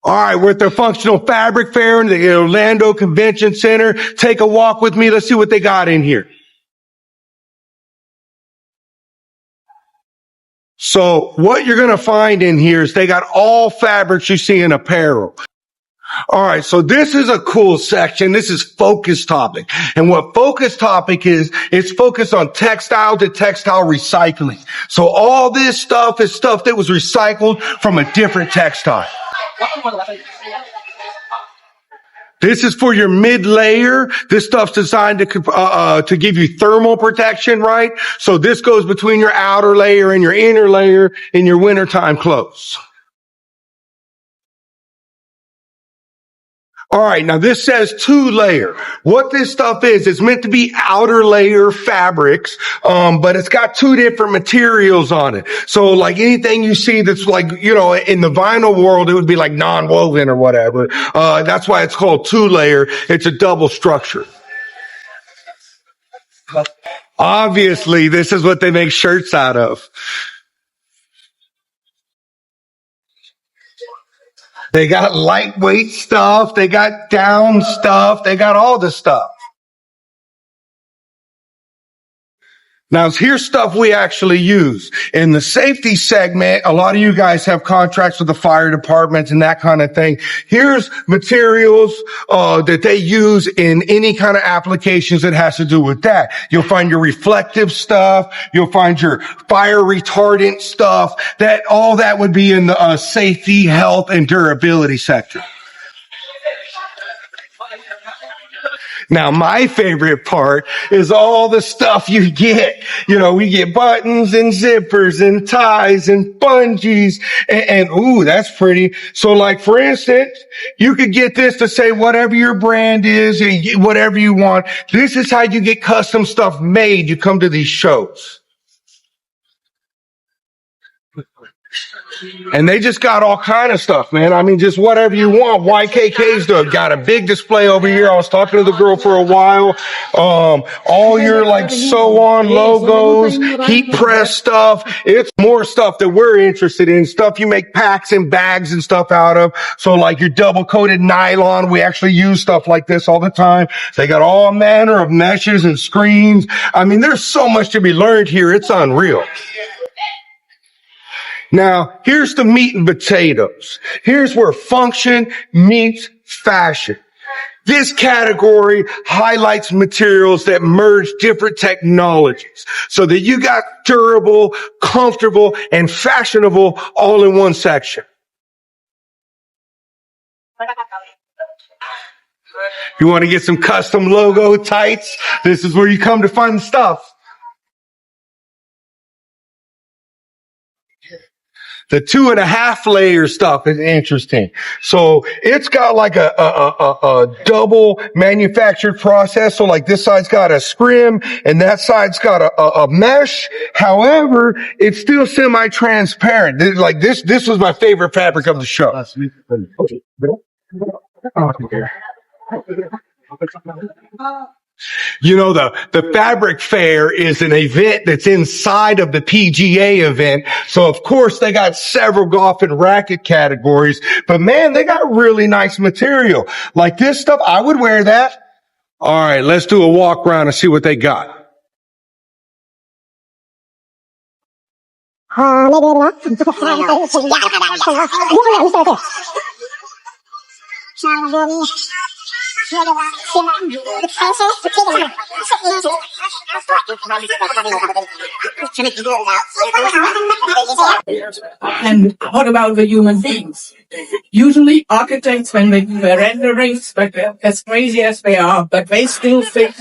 All right, we're at the Functional Fabric Fair in the Orlando Convention Center. Take a walk with me. Let's see what they got in here. So what you're going to find in here is they got all fabrics you see in apparel. All right, so this is a cool section. This is focus topic. And what focus topic is, it's focused on textile to textile recycling. So all this stuff is stuff that was recycled from a different textile. This is for your mid-layer. This stuff's designed to give you thermal protection, right? So this goes between your outer layer and your inner layer in your wintertime clothes. All right, now this says 2-layer. What this stuff is, it's meant to be outer layer fabrics, but it's got 2 different materials on it. So like anything you see that's like, in the vinyl world, it would be like non-woven or whatever. That's why it's called 2-layer. It's a double structure. Obviously, this is what they make shirts out of. They got lightweight stuff. They got down stuff. They got all the stuff. Now, here's stuff we actually use. In the safety segment, a lot of you guys have contracts with the fire departments and that kind of thing. Here's materials that they use in any kind of applications that has to do with that. You'll find your reflective stuff. You'll find your fire retardant stuff. All that would be in the safety, health, and durability sector. Now, my favorite part is all the stuff you get. We get buttons and zippers and ties and bungees and ooh, that's pretty. So like, for instance, you could get this to say whatever your brand is, whatever you want. This is how you get custom stuff made. You come to these shows. And they just got all kind of stuff, man. I mean, just whatever you want. YKK's got a big display over here. I was talking to the girl for a while. All your like sew-on logos, heat press stuff. It's more stuff that we're interested in. Stuff you make packs and bags and stuff out of. So like your double-coated nylon, we actually use stuff like this all the time. They got all manner of meshes and screens. I mean, there's so much to be learned here. It's unreal. Now, here's the meat and potatoes. Here's where function meets fashion. This category highlights materials that merge different technologies so that you got durable, comfortable, and fashionable all in one section. If you want to get some custom logo tights, this is where you come to find the stuff. The 2.5 layer stuff is interesting. So it's got like a double manufactured process. So like this side's got a scrim and that side's got a mesh. However, it's still semi-transparent. Like this was my favorite fabric of the show. The fabric fair is an event that's inside of the PGA event. So of course they got several golf and racket categories, but man, they got really nice material. Like this stuff, I would wear that. All right, let's do a walk around and see what they got. And what about the human beings? Usually architects, when they do their renderings, but as crazy as they are, but they still think